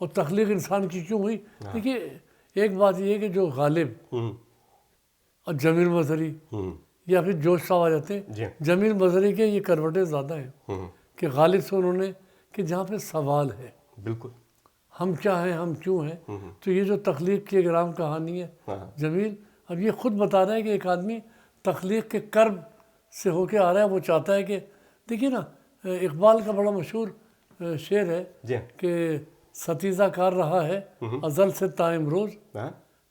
اور تخلیق انسان کی کیوں ہوئی؟ دیکھیے ایک بات یہ ہے کہ جو غالب اور جمیل مظہری یا پھر جوش صاحب آ جاتے ہیں، جمیل مظہری کے یہ کروٹیں زیادہ ہیں کہ غالب سے انہوں نے کہ جہاں پہ سوال ہے بالکل ہم کیا ہیں، ہم کیوں ہیں. تو یہ جو تخلیق کی گرام کہانی ہے جمیل، اب یہ خود بتا رہا ہے کہ ایک آدمی تخلیق کے کرب سے ہو کے آ رہا ہے. وہ چاہتا ہے کہ دیکھیے نا، اقبال کا بڑا مشہور شعر ہے کہ ستیزہ کار رہا ہے ازل سے تا امروز،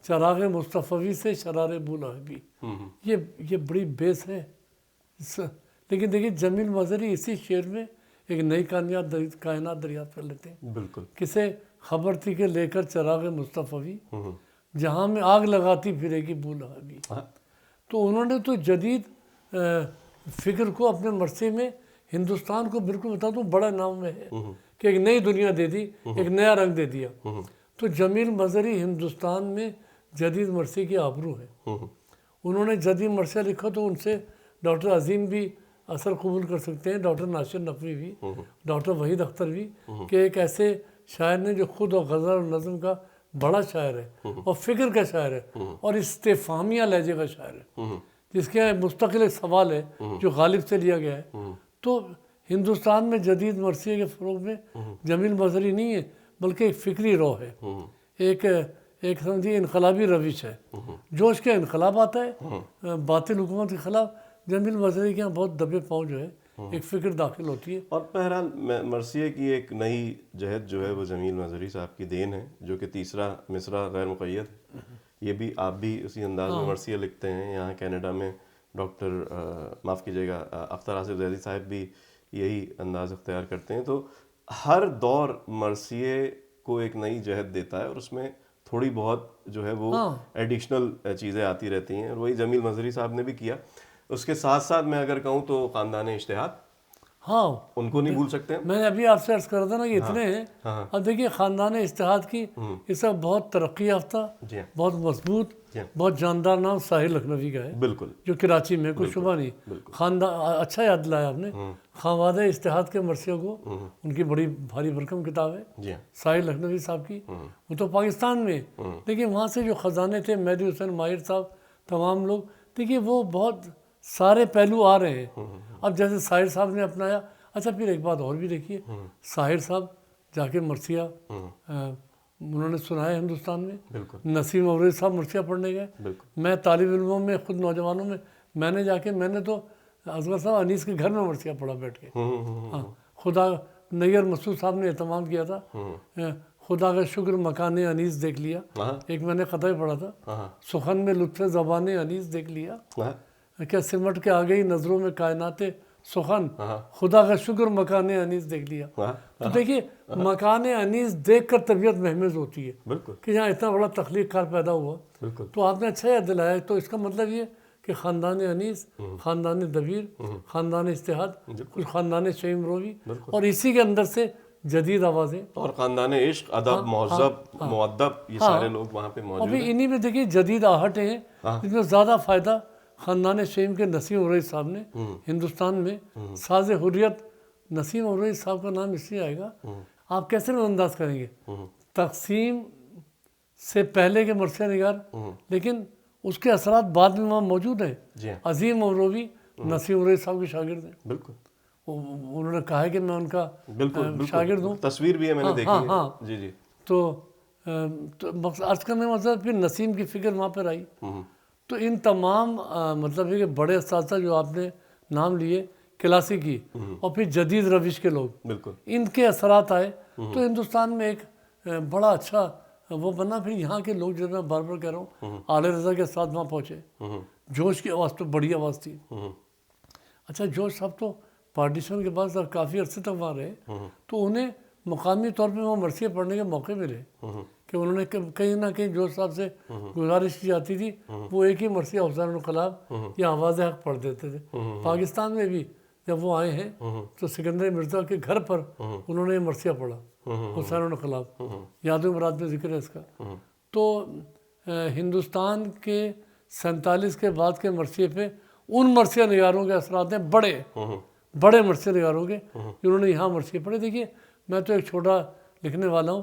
چراغ مصطفی سے شرار بولاہبی. یہ بڑی بیس ہے. لیکن دیکھیے جمیل مظہری اسی شعر میں ایک نئی کائنات دریافت کر لیتے ہیں. بالکل. کسے خبر تھی کہ لے کر چراغ مصطفی جہاں میں آگ لگاتی پھرے گی بولاہبی. تو انہوں نے تو جدید فکر کو اپنے مرثے میں ہندوستان کو بالکل بتا دوں بڑا نام میں ہے کہ ایک نئی دنیا دے دی، ایک نیا رنگ دے دیا. تو جمیل مظہری ہندوستان میں جدید مرثے کی آبرو ہے. انہوں نے جدید مرثیہ لکھا تو ان سے ڈاکٹر عظیم بھی اثر قبول کر سکتے ہیں، ڈاکٹر ناصر نقوی بھی، ڈاکٹر وحید اختر بھی، کہ ایک ایسے شاعر نے جو خود اور غزل اور نظم کا بڑا شاعر ہے اور فکر کا شاعر ہے اور استفہامیہ لہجے کا شاعر ہے، جس کے مستقل ایک سوال ہے جو غالب سے لیا گیا ہے. تو ہندوستان میں جدید مرثیے کے فروغ میں جمیل مظہری نہیں ہے بلکہ ایک فکری روح ہے، ایک سمجھیے انقلابی روش ہے. جوش کے انقلاب آتا ہے باطل حکومت کے خلاف. جمیل مظہری کے یہاں بہت دبے پاؤں جو ہے ایک فکر داخل ہوتی ہے. اور بہرحال مرثیے کی ایک نئی جہت جو ہے وہ جمیل مظہری صاحب کی دین ہے، جو کہ تیسرا مصرع غیر مقید ہے. یہ بھی آپ بھی اسی انداز میں مرثیہ لکھتے ہیں. یہاں کینیڈا میں ڈاکٹر معاف کیجیے گا اختر آصف زیدی صاحب بھی یہی انداز اختیار کرتے ہیں. تو ہر دور مرثیے کو ایک نئی جہت دیتا ہے اور اس میں تھوڑی بہت جو ہے وہ ایڈیشنل چیزیں آتی رہتی ہیں، اور وہی جمیل مظہری صاحب نے بھی کیا. اس کے ساتھ ساتھ میں اگر کہوں تو خاندان اجتہاد، ان کو نہیں بھول سکتے. میں نے ابھی آپ سے عرض کر دیا نا کہ اتنے ہیں. اب دیکھیے خاندان اجتہاد کی اس وقت بہت ترقی یافتہ، بہت مضبوط، بہت جاندار نام ساحر لکھنوی کا ہے، بالکل، جو کراچی میں، کوئی شبہ نہیں. خاندان اچھا یاد دلایا آپ نے. خانوادہ اجتہاد کے مرثیوں کو، ان کی بڑی بھاری بھرکم کتاب ہے ساحر لکھنوی صاحب کی. وہ تو پاکستان میں، لیکن وہاں سے جو خزانے تھے مہدی حسین ماہر صاحب، تمام لوگ، دیکھیے وہ بہت سارے پہلو آ رہے ہیں. اب جیسے ساحر صاحب نے اپنایا. اچھا پھر ایک بات اور بھی دیکھیے، ساحر صاحب جا کے مرثیہ انہوں نے سنایا ہندوستان میں. نسیم اوریس صاحب مرثیہ پڑھنے گئے. میں طالب علموں میں خود نوجوانوں میں نے جا کے میں نے تو اصغر صاحب انیس کے گھر میں مرثیہ پڑھا بیٹھ کے. خدا نیر مسعود صاحب نے اہتمام کیا تھا. خدا کا شکر مکان انیس دیکھ لیا، ایک میں نے قطعہ پڑھا تھا. سخن میں لطف زبان انیس دیکھ لیا، کیا سمٹ کے آ گئی نظروں میں کائنات سخن، خدا کا شکر مکان انیس دیکھ لیا. تو دیکھیے مکان انیس دیکھ کر طبیعت محمز ہوتی ہے کہ یہاں اتنا بڑا تخلیق کار پیدا ہوا. تو آپ نے اچھا یاد دلایا. تو اس کا مطلب یہ کہ خاندان انیس، خاندان دبیر، خاندان اجتہاد، کچھ خاندان شہیم روی، اور اسی کے اندر سے جدید آوازیں اور خاندان عشق، ادب، مہذب، مؤدب، یہ سارے لوگ وہاں پہ موجود ہیں. انہی میں دیکھیے جدید آہٹیں ہیں جس میں زیادہ فائدہ خاندان شہیم کے نسیم اوریس صاحب نے ہندوستان میں. ساز حریت نسیم اوریس صاحب کا نام اس لیے آئے گا، آپ کیسے نظر انداز کریں گے؟ تقسیم سے پہلے کے مرثیہ نگار، لیکن اس کے اثرات بعد میں وہاں موجود ہیں. عظیم اوروی نسیم اوریس صاحب کے شاگرد ہیں. بالکل، انہوں نے کہا ہے کہ میں ان کا شاگرد ہوں. تصویر بھی ہے، میں نے دیکھی ہے. جی جی. تو عرض کرنے کا مطلب پھر نسیم کی فکر وہاں پر آئی. تو ان تمام مطلب ہے کہ بڑے اساتذہ جو آپ نے نام لیے کلاسیکی اور پھر جدید روش کے لوگ، بالکل ان کے اثرات آئے. تو ہندوستان میں ایک بڑا اچھا وہ بنا. پھر یہاں کے لوگ جو میں بار بار کہہ رہا ہوں آل رضا کے ساتھ وہاں پہنچے. جوش کی آواز تو بڑی آواز تھی. اچھا جوش صاحب تو پارٹیشن کے بعد کافی عرصے تک وہاں رہے. تو انہیں مقامی طور پہ وہاں مرثیہ پڑھنے کے موقع ملے کہ انہوں نے کہیں نہ کہیں جوش صاحب سے گزارش کی جاتی تھی وہ ایک ہی مرثیہ حسین الانقلاب یا آواز حق پڑھ دیتے تھے. پاکستان میں بھی جب وہ آئے ہیں تو سکندر مرزا کے گھر پر انہوں نے یہ مرثیہ پڑھا حسین الانقلاب. یاد و مراد میں ذکر ہے اس کا. تو ہندوستان کے 47 کے بعد کے مرثیے پہ ان مرثیہ نگاروں کے اثرات ہیں، بڑے مرثیہ نگاروں کے جنہوں نے یہاں مرثیے پڑھے. دیکھیے میں تو ایک چھوٹا لکھنے والا ہوں،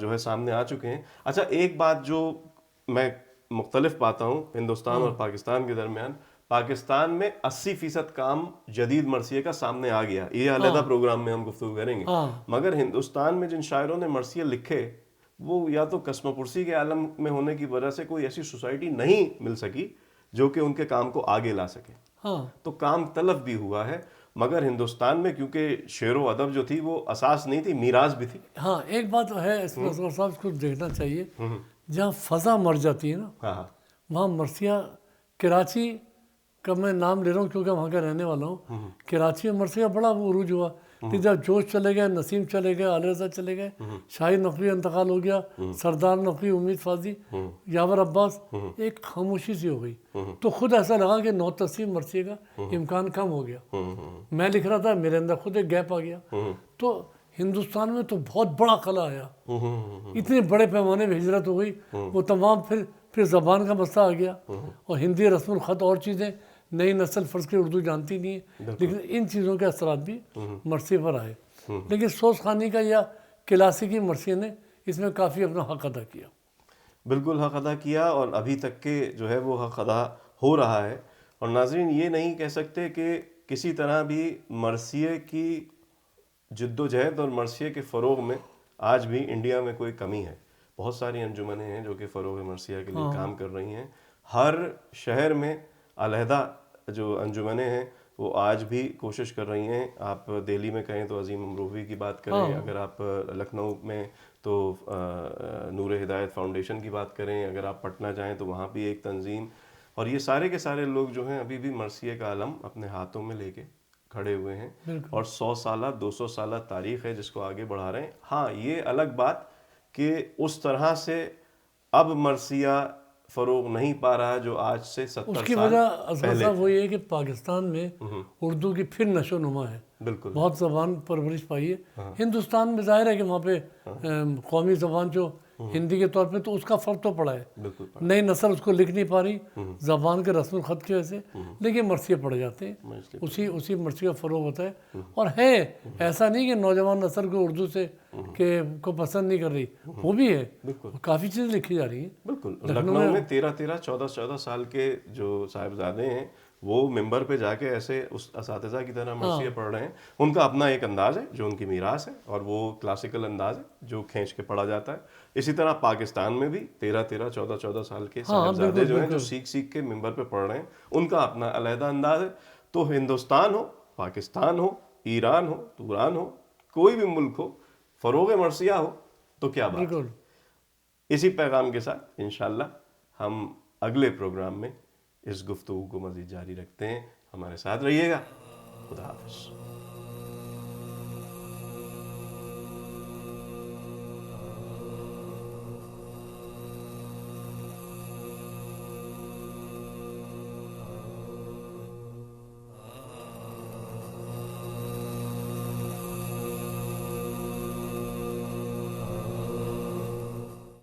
جو ہے سامنے آ چکے ہیں. اچھا ایک بات جو میں مختلف پاتا ہوں ہندوستان اور پاکستان کے درمیان, پاکستان میں 80% کام جدید مرثیے کا سامنے آ گیا, یہ علیحدہ پروگرام میں ہم گفتگو کریں گے, مگر ہندوستان میں جن شاعروں نے مرثیے لکھے وہ یا تو کسم پرسی کے عالم میں ہونے کی وجہ سے کوئی ایسی سوسائٹی نہیں مل سکی جو کہ ان کے کام کو آگے لا سکے, تو کام تلف بھی ہوا ہے. مگر ہندوستان میں کیونکہ شعر و ادب جو تھی وہ اساس نہیں تھی, میراث بھی تھی. ہاں ایک بات ہے اس میں اصغر صاحب کو دیکھنا چاہیے, جہاں فضا مر جاتی ہے نا وہاں مرثیہ, کراچی کا میں نام لے رہا ہوں کیونکہ وہاں کا رہنے والا ہوں, کراچی میں مرثیہ بڑا عروج ہوا. جب جوش چلے گئے, نسیم چلے گئے, اعلی رضا چلے گئے, شاہد نقوی انتقال ہو گیا, سردار نقوی, امید فاضی, یاور عباس, ایک خاموشی سی ہو گئی. تو خود ایسا لگا کہ نو تسلیم مرثیے کا امکان کم ہو گیا. میں لکھ رہا تھا, میرے اندر خود ایک گیپ آ گیا. تو ہندوستان میں تو بہت بڑا خلا آیا, اتنے بڑے پیمانے پہ ہجرت ہو گئی, وہ تمام پھر زبان کا مسئلہ آ گیا, اور ہندی رسم الخط اور چیزیں, نئی نسل فرض کے اردو جانتی نہیں ہے, لیکن ان چیزوں کے اثرات بھی مرثیے پر آئے. لیکن سوز خوانی کا یا کلاسیکی مرثیے نے اس میں کافی اپنا حق ادا کیا. بالکل حق ادا کیا, اور ابھی تک کے جو ہے وہ حق ادا ہو رہا ہے. اور ناظرین یہ نہیں کہہ سکتے کہ کسی طرح بھی مرثیے کی جد و جہد اور مرثیے کے فروغ میں آج بھی انڈیا میں کوئی کمی ہے. بہت ساری انجمنیں ہیں جو کہ فروغ مرثیہ کے لیے کام کر رہی ہیں. ہر شہر میں علیحدہ جو انجمنیں ہیں وہ آج بھی کوشش کر رہی ہیں. آپ دہلی میں کہیں تو عظیم امروہوی کی بات کریں, اگر آپ لکھنؤ میں تو نور ہدایت فاؤنڈیشن کی بات کریں, اگر آپ پٹنہ جائیں تو وہاں بھی ایک تنظیم, اور یہ سارے کے سارے لوگ جو ہیں ابھی بھی مرثیے کا علم اپنے ہاتھوں میں لے کے کھڑے ہوئے ہیں, اور 100 سالہ 200 سالہ تاریخ ہے جس کو آگے بڑھا رہے ہیں. ہاں یہ الگ بات کہ اس طرح سے اب مرثیہ فروغ نہیں پا رہا جو آج سے 70 سال اس کی وجہ اصغر صاحب وہ یہ ہے کہ پاکستان میں اردو کی پھر نشو و نما ہے, بالکل بہت زبان پرورش پائی ہے. ہندوستان میں ظاہر ہے کہ وہاں پہ قومی زبان جو ہندی کے طور پہ, تو اس کا فرق تو پڑا ہے, نئی نسل اس کو لکھ نہیں پا رہی زبان کے رسم الخط کی وجہ سے, لیکن مرثیے پڑ جاتے ہیں, اسی مرثیے کا فروغ ہوتا ہے. اور ہے ایسا نہیں کہ نوجوان نسل کو اردو سے کو پسند نہیں کر رہی, وہ بھی ہے, کافی چیزیں لکھی جا رہی ہیں. بالکل لکھنؤ میں 13 سال کے جو صاحبزادے ہیں وہ ممبر پہ جا کے ایسے اس اساتذہ کی طرح مرثیے پڑھ رہے ہیں. ان کا اپنا ایک انداز ہے جو ان کی میراث ہے, اور وہ کلاسیکل انداز ہے جو کھینچ کے پڑھا جاتا ہے. اسی طرح پاکستان میں بھی 14 سال کے صاحبزادے جو ہیں جو سیکھ کے ممبر پہ پڑھ رہے ہیں, ان کا اپنا علیحدہ انداز ہے. تو ہندوستان ہو, پاکستان ہو, ایران ہو, توران ہو, کوئی بھی ملک ہو, فروغ مرثیہ ہو تو کیا بات. اسی پیغام کے ساتھ انشاءاللہ ہم اگلے پروگرام میں اس گفتگو کو مزید جاری رکھتے ہیں. ہمارے ساتھ رہیے گا. خدا حافظ.